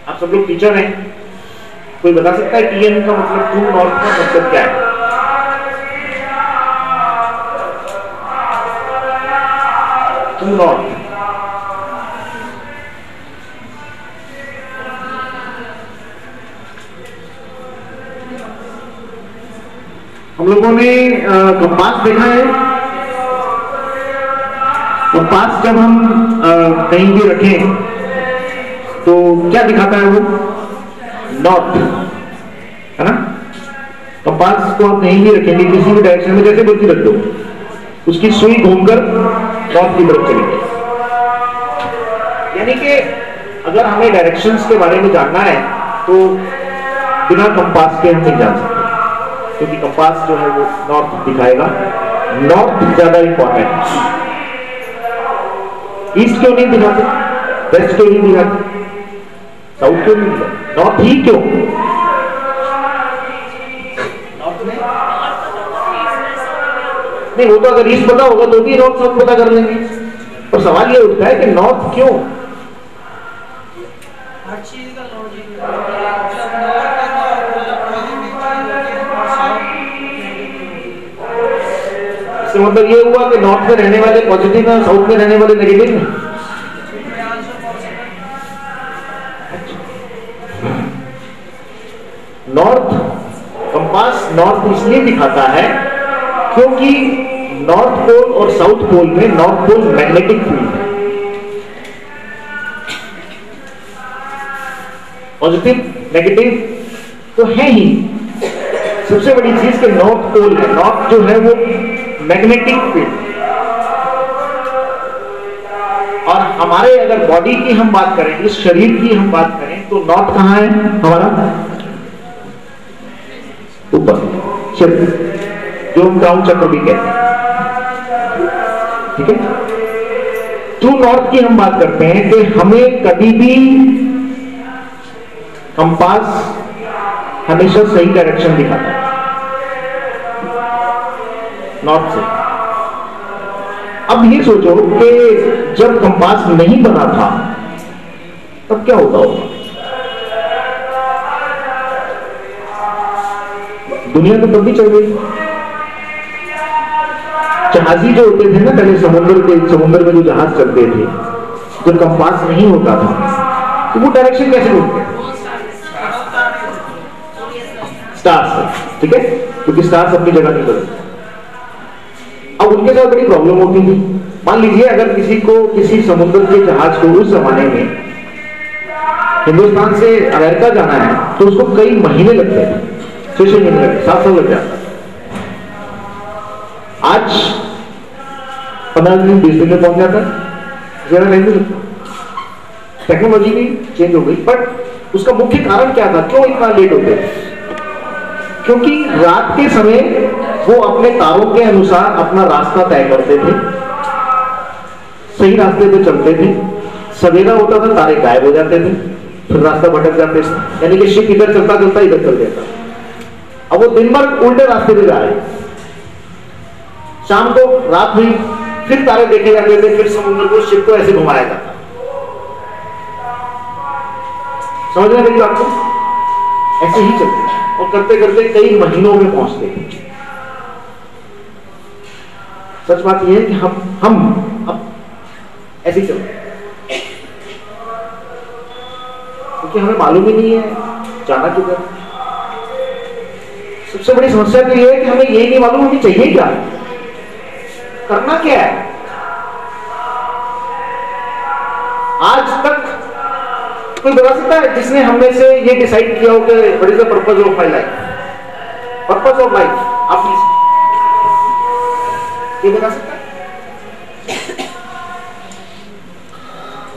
आप सब लोग टीचर हैं, कोई बता सकता है टीएन का मतलब, ट्रू नॉर्थ का मतलब क्या है? ट्रू नॉर्थ हम लोगों ने कंपास देखा है। कंपास जब हम कहीं भी रखें तो क्या दिखाता है वो? नॉर्थ, है ना। कंपास को आप कहीं भी रखेंगे किसी भी डायरेक्शन में, जैसे बुद्धि रख दो, उसकी सुई घूमकर नॉर्थ की तरफ चलेगी। यानी कि अगर हमें डायरेक्शंस के बारे में जानना है तो बिना कंपास के हम नहीं जान सकते, क्योंकि कंपास जो है वो नॉर्थ दिखाएगा। नॉर्थ ज्यादा इंपॉर्टेंट है। ईस्ट क्यों नहीं दिखाते? वेस्ट क्यों नहीं दिखाते? साउथ क्यों नहीं दिखाते? नॉर्थ ही क्यों? नॉर्थ में नहीं, वो तो अगर ईस्ट पता होगा तो भी नॉर्थ साउथ पता कर लेंगे, पर सवाल ये उठता है कि नॉर्थ क्यों? हर चीज का लॉजिक मतलब ये हुआ कि नॉर्थ में रहने वाले पॉजिटिव है, साउथ में रहने वाले नेगेटिव है। नॉर्थ कंपास नॉर्थ इसलिए दिखाता है क्योंकि नॉर्थ पोल और साउथ पोल में नॉर्थ पोल मैग्नेटिक फील्ड है। पॉजिटिव नेगेटिव तो है ही, सबसे बड़ी चीज कि नॉर्थ पोल है, नॉर्थ जो है वो मैग्नेटिक फील्ड। और हमारे अगर बॉडी की हम बात करें, इस शरीर की हम बात करें, तो नॉर्थ कहां है हमारा? ऊपर, चक्र, जो हम क्राउन चक्र भी कहते हैं, ठीक है। ट्रू नॉर्थ की हम बात करते हैं कि हमें कभी भी कंपास हमेशा सही डायरेक्शन दिखाता है नॉर्थ से। अब ये सोचो कि जब कंपास नहीं बना था तब क्या होता होगा? दुनिया तो तब भी चल रही। जहाजी जो होते थे ना पहले, समुद्र में जो जहाज चलते थे, जब कंपास नहीं होता था तो वो डायरेक्शन कैसे ढूंढते? स्टार्स, ठीक है, क्योंकि स्टार्स अपनी जगह नहीं बदलते। अब उनके साथ बड़ी प्रॉब्लम होती थी। मान लीजिए अगर किसी को किसी समुद्र के जहाज को उस जमाने में हिंदुस्तान से अमेरिका जाना है तो उसको कई महीने लगते थे, 6 महीने लगते, 7 साल लग जाता। आज 15 दिन 20 दिन में पहुंच जाता है, ज्यादा नहीं लगता। टेक्नोलॉजी भी चेंज हो गई, बट उसका मुख्य कारण क्या था? क्यों इतना लेट होते थे? क्योंकि रात के समय वो अपने तारों के अनुसार अपना रास्ता तय करते थे, सही रास्ते पे चलते थे। सवेरा होता था, तारे गायब हो जाते थे, फिर रास्ता भटक जाते थे, यानी कि शिप इधर चलता चलता इधर चल जाता। अब वो दिन भर उल्टे रास्ते पे जा रहे, शाम को रात हुई, फिर तारे देखे जाते थे, फिर समुद्र को शिप को ऐसे घुमाया जाता। समझ रहे मेरी बात को? ऐसे ही चलते और करते करते कई महीनों में पहुंचते हैं। सच बात यह है कि हम अब ऐसे ही चलते हैं, क्योंकि हमें मालूम ही नहीं है जाना किधर। सबसे बड़ी समस्या तो यह है कि हमें यही नहीं मालूम हमें चाहिए क्या, करना क्या है। आज तक कोई बता सकता है जिसने हम में से ये डिसाइड किया हो कि what is the purpose of my life? Purpose of life आप ये बता सकता है?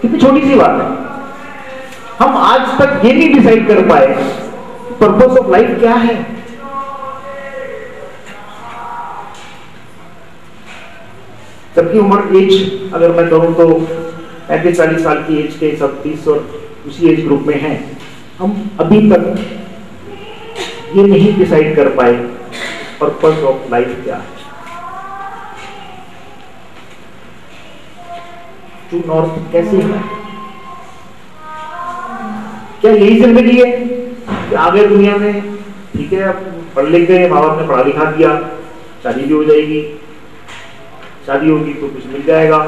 कितनी छोटी सी बात है। हम आज तक ये नहीं डिसाइड कर पाए पर्पस ऑफ लाइफ क्या है। सबकी उम्र, एज अगर मैं कहूं तो 35-40 साल की एज के सब 30 और उसी एज ग्रुप में हैं, हम अभी तक ये नहीं डिसाइड कर पाए पर्पस ऑफ लाइफ क्या है। ट्रू नॉर्थ कैसे है? क्या यही जिंदगी है कि आगे दुनिया में ठीक है अब पढ़ लिख गए, माँ बाप ने पढ़ा लिखा दिया, शादी भी हो जाएगी, शादी होगी तो कुछ मिल जाएगा,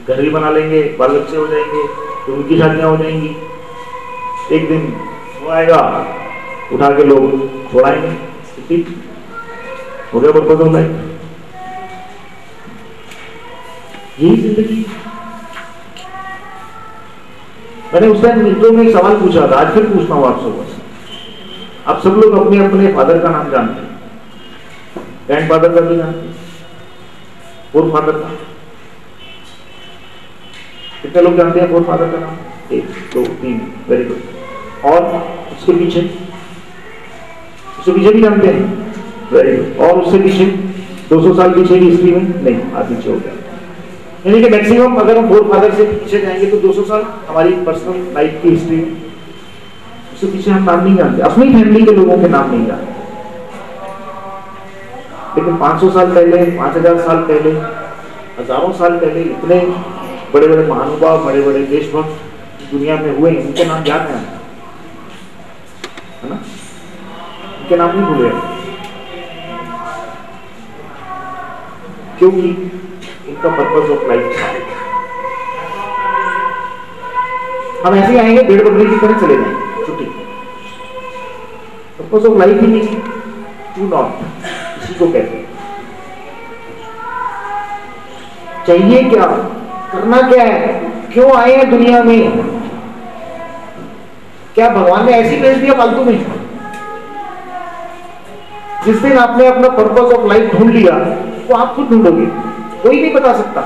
घर भी बना लेंगे, बाल बच्चे हो जाएंगे, तो उनकी शादियां हो जाएंगी, एक दिन वो आएगा उठा के लोग छोड़ाएंगे, ठीक हो गया पर्पज ऑफ लाइफ। यही जिंदगी। मैंने उस टाइम मित्रों में एक सवाल पूछा था, आज फिर पूछता हूं आप सबको। आप सब लोग अपने अपने फादर का नाम जानते हैं, ग्रैंड फादर का भी जानते हैं, फोर फादर का कितने लोग जानते हैं? फोर फादर का नाम 1 2 3, वेरी गुड। और उसके पीछे भी जानते हैं, वेरी गुड। और उससे पीछे 200 साल पीछे की हिस्ट्री में नहीं, आज पीछे हो गया। यानी कि मैक्सिमम अगर हम फोर फादर से पीछे जाएंगे तो 200 साल हमारी पर्सनल लाइफ की हिस्ट्री में, उससे पीछे हम नाम नहीं जानते, अपनी फैमिली के लोगों के नाम नहीं जानते। लेकिन 500 साल पहले, 5000 साल पहले, हजारों साल पहले इतने बड़े बड़े महानुभाव, बड़े बड़े देशभक्त दुनिया में हुए, उनके नाम याद है ना? उनके नाम नहीं भूले, क्योंकि इनका पर्पस ऑफ लाइफ था। हम ऐसे आएंगे भेड़ बकरी की तरह चले जाएंगे, छुट्टी। पर्पस ऑफ लाइफ ही नहीं, टू नॉट, इसी को कहते हैं। चाहिए क्या, करना क्या है, क्यों आए हैं दुनिया में? क्या भगवान ने ऐसी भेज दिया फालतू में? जिस दिन आपने अपना पर्पस ऑफ लाइफ ढूंढ लिया वो आप खुद ढूंढोगे, कोई नहीं बता सकता।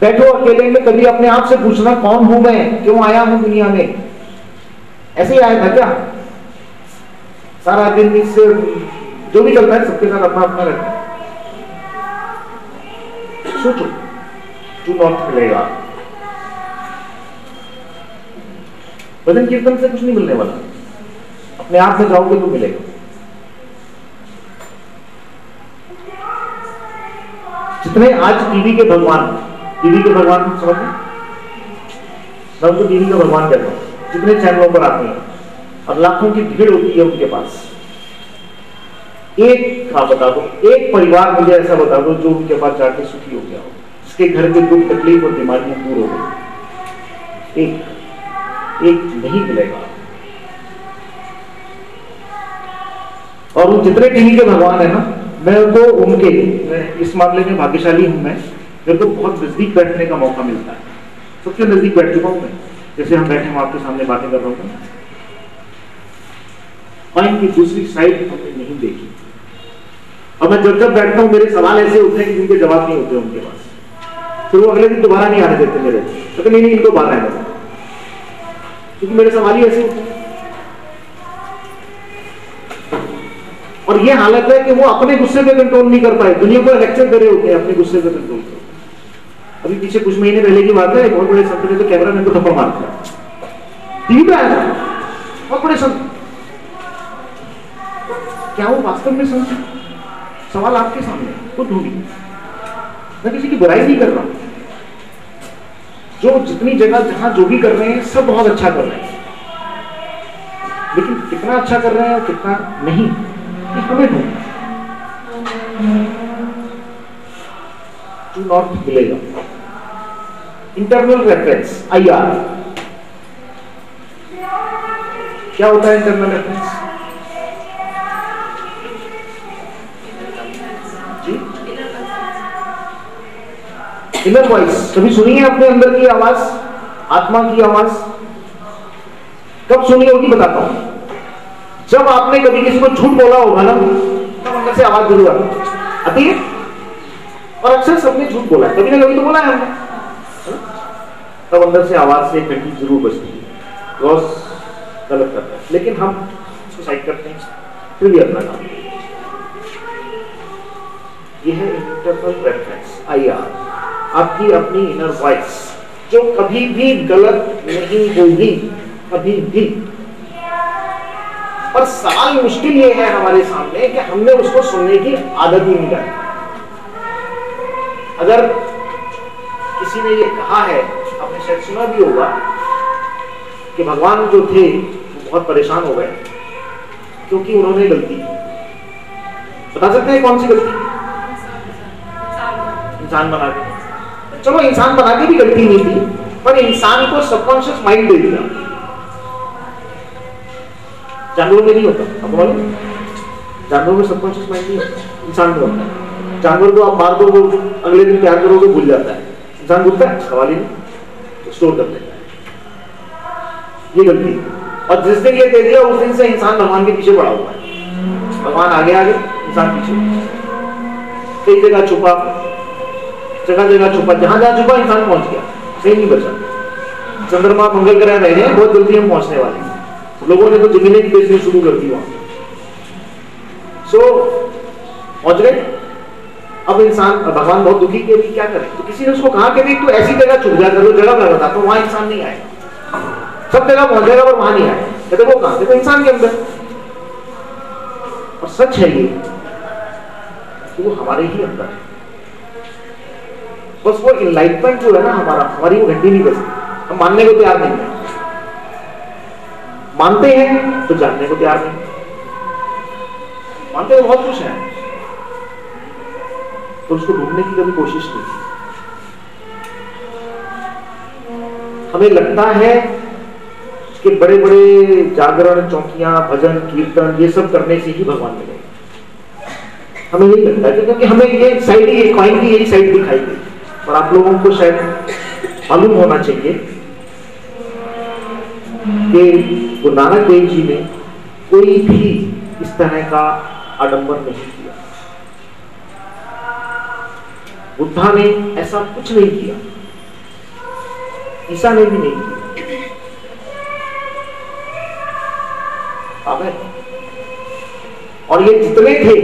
बैठो अकेले में, कभी अपने आप से पूछना कौन हूं मैं, क्यों आया हूं दुनिया में? ऐसे ही आया था क्या? सारा दिन इससे जो भी चलता है सबके साथ अपना अपना रहता है। सोचो, टू नॉट मिलेगा। भजन कीर्तन से कुछ नहीं मिलने वाला, अपने आप में जाओगे तो मिलेगा। जितने आज टीवी के भगवान समझ में, मैं उनको टीवी का भगवान कहता हूं, जितने चैनलों पर आते हैं और लाखों की भीड़ होती है उनके पास, एक बता दो, एक परिवार मुझे ऐसा बता दो जो उनके पास जाके सुखी हो गया हो, जिसके घर के दुख तकलीफ और बीमारियां दूर हो गई। एक नहीं मिलेगा। और वो जितने टीवी के भगवान है ना, मैं इस मामले में भाग्यशाली हूं। मेरे को बहुत नजदीक बैठने का मौका मिलता है, सबसे नजदीक बैठ चुका हूं मैं। जैसे हम बैठे, हम आपके सामने बातें कर रहा हूं, और इनकी दूसरी साइड हमने नहीं देखी। और मैं जब बैठता हूं मेरे सवाल ऐसे होते हैं कि जिनके जवाब नहीं होते उनके पास, फिर वो अगले दिन दोबारा नहीं आने देते मेरे, तो नहीं इनको बाहर आने देते, क्योंकि मेरे सवाल ही ऐसे होते हैं। और ये हालत है कि वो अपने गुस्से पे कंट्रोल नहीं कर पाए, दुनिया को लेक्चर दे रहे होते हैं अपने गुस्से पे कंट्रोल कर। अभी पीछे कुछ महीने पहले की बात है, बहुत बड़े संत ने तो कैमरा मैन को थप्पड़ मार दिया, टीवी पे आया था, बहुत बड़े संत। क्या वो वास्तव में संत? सवाल आपके सामने, खुद ढूंढिए। मैं किसी की बुराई नहीं कर रहा, जो जितनी जगह जहां जो भी कर रहे हैं सब बहुत अच्छा कर रहे हैं, लेकिन कितना अच्छा कर रहे हैं और कितना नहीं, हमें टू नॉट मिलेगा। Internal reference, IR। क्या होता है इंटरनल रेफरेंस? जी, इनर वॉइस। कभी सुनी है अपने अंदर की आवाज, आत्मा की आवाज? कब सुनी होगी बताता हूं। जब आपने कभी किसी को झूठ बोला होगा ना, तब अंदर से आवाज जरूर आती है। और अक्सर सबने झूठ बोला है, कभी ना कभी तो बोला है हमने, तब अंदर से आवाज से घंटी जरूर बजती है, क्रॉस गलत करता है, लेकिन हम उसको साइड करते हैं, फिर भी अपना काम। यह है इंटरनल रेफरेंस, IR, आपकी अपनी इनर वॉइस, जो कभी भी गलत नहीं होगी, कभी भी। पर सवाल मुश्किल ये है हमारे सामने कि हमने उसको सुनने की आदत ही नहीं डाली। अगर किसी ने ये कहा है, आपने शायद सुना भी होगा कि भगवान जो थे वो बहुत परेशान हो गए क्योंकि उन्होंने गलती की। बता सकते हैं कौन सी गलती? इंसान बना के। चलो इंसान बना के भी गलती नहीं थी, पर इंसान को सबकॉन्शियस माइंड दे दिया। जानवरों में नहीं होता, अब बोलो, जानवरों में सबकॉन्शियस माइंड नहीं होता, इंसान में होता है। जानवर को आप मार दो, वो अगले दिन प्यार करोगे भूल जाता है। इंसान भूलता है? सवाल ही नहीं, स्टोर कर देता है। ये गलती, और जिस दिन ये दे दिया उस दिन से इंसान भगवान के पीछे पड़ा हुआ है। भगवान आगे आगे, इंसान पीछे, कई जगह छुपा, जगह जगह छुपा, जहां जहां छुपा इंसान पहुंच गया, सही नहीं बचा। चंद्रमा मंगल ग्रह रहे हैं, बहुत जल्दी हम पहुंचने वाले हैं। लोगों ने तो जमीनें बेचनी शुरू कर दी वहां। पहुंच गए। अब इंसान, भगवान बहुत दुखी के भी क्या करे, तो किसी ने उसको कहा कि भाई तू ऐसी जगह छुप जा, करो जगह मैं बताता हूं, वहां इंसान नहीं आएगा। सब जगह पहुंच जाएगा पर वहां नहीं आएगा। कहते वो कहां? देखो इंसान के अंदर। और सच है ये कि वो हमारे ही अंदर है। बस वो इनलाइटमेंट जो है ना हमारी वो घंटी नहीं बजती। हम मानने को तैयार नहीं है, मानते हैं तो जानने को तैयार नहीं। मानते तो बहुत कुछ है, तो उसको ढूंढने की कभी कोशिश नहीं। हमें लगता है कि बड़े बड़े जागरण, चौकियां, भजन, कीर्तन ये सब करने से ही भगवान मिलेगा। हमें यही लगता है क्योंकि हमें ये साइड ही, कॉइन की यही साइड दिखाई दी। और आप लोगों को शायद मालूम होना चाहिए कि गुरु नानक देव जी ने कोई भी इस तरह का आडंबर नहीं किया। बुद्धा ने ऐसा कुछ नहीं किया, ईसा ने भी नहीं किया। और ये जितने थे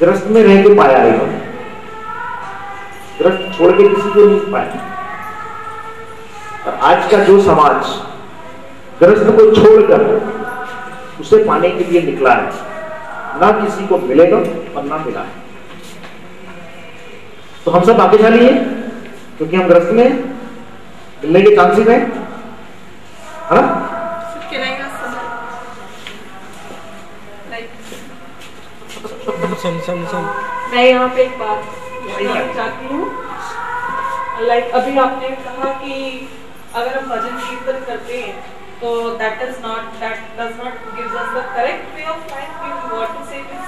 ग्रस्त में रह के पाया है, ग्रस्त छोड़ के किसी को नहीं पाया। और आज का जो समाज ग्रस्त को छोड़कर उसे पाने के लिए निकला है, ना किसी को मिलेगा और ना मिला है। तो हम सब भाग्यशाली हैं क्योंकि हम ग्रस्त में मिलने के चांसेस हैं, है ना? मैं यहाँ पे एक बात चाहती हूँ। लाइक अभी आपने कहा कि अगर हम भजन कीर्तन करते हैं तो that does not gives us the correct way of life. We want to say this,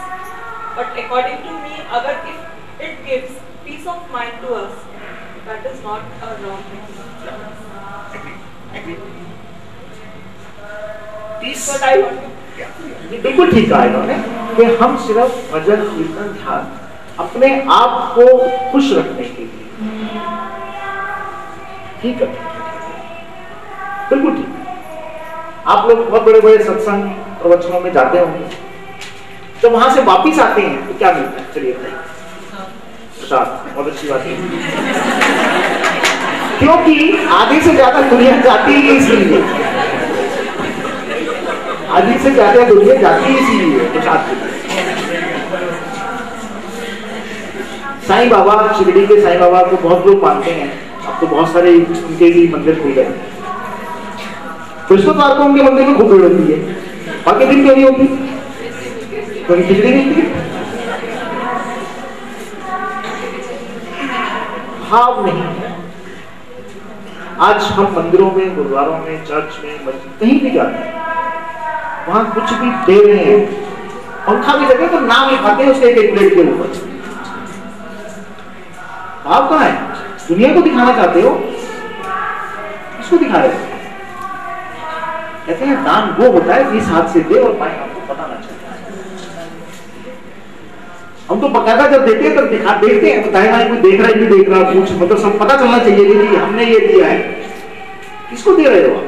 but according to me, अगर if it gives peace of mind to us, that is not a wrong thing. Peace. But I want to. बिल्कुल ठीक कहा इन्होंने कि हम सिर्फ भजन कीर्तन ध्यान अपने आप को खुश रखने के लिए ठीक है, बिल्कुल ठीक। आप लोग बहुत बड़े बड़े सत्संग प्रवचनों में जाते होंगे, जब वहां से वापिस आते हैं तो क्या मिलता है? चलिए बताइए। प्रसाद, बहुत अच्छी बात है, क्योंकि आधे से ज्यादा दुनिया जाती ही इसलिए, आधी से ज्यादा दुनिया जाती इसीलिए प्रसाद के लिए। साईं बाबा, शिरडी के साईं बाबा को बहुत लोग मानते हैं। अब तो बहुत सारे उनके भी मंदिर खुल गए। बृहस्पतिवार को उनके मंदिर में खूब भीड़ होती है, बाकी दिन क्यों नहीं होती? क्योंकि खिचड़ी मिलती है। भाव नहीं है। आज हम मंदिरों में, गुरुद्वारों में, चर्च में, मस्जिद कहीं भी जाते हैं, वहां कुछ भी दे रहे हैं, पंखा भी लगे तो नाम लिखाते हैं उसके एक प्लेट के ऊपर। भाव कहां है? दुनिया को दिखाना चाहते हो, किसको दिखा रहे हो? कहते हैं दान वो होता है जिस हाथ से दे और बाएं हाथ को पता ना चले। हम तो बकायदा जब देते हैं तब देखते हैं तो दाएं बाएं कोई देख रहा है, नहीं देख रहा, कुछ मतलब सब पता चलना चाहिए कि हमने ये दिया है। किसको दे रहे हो आप?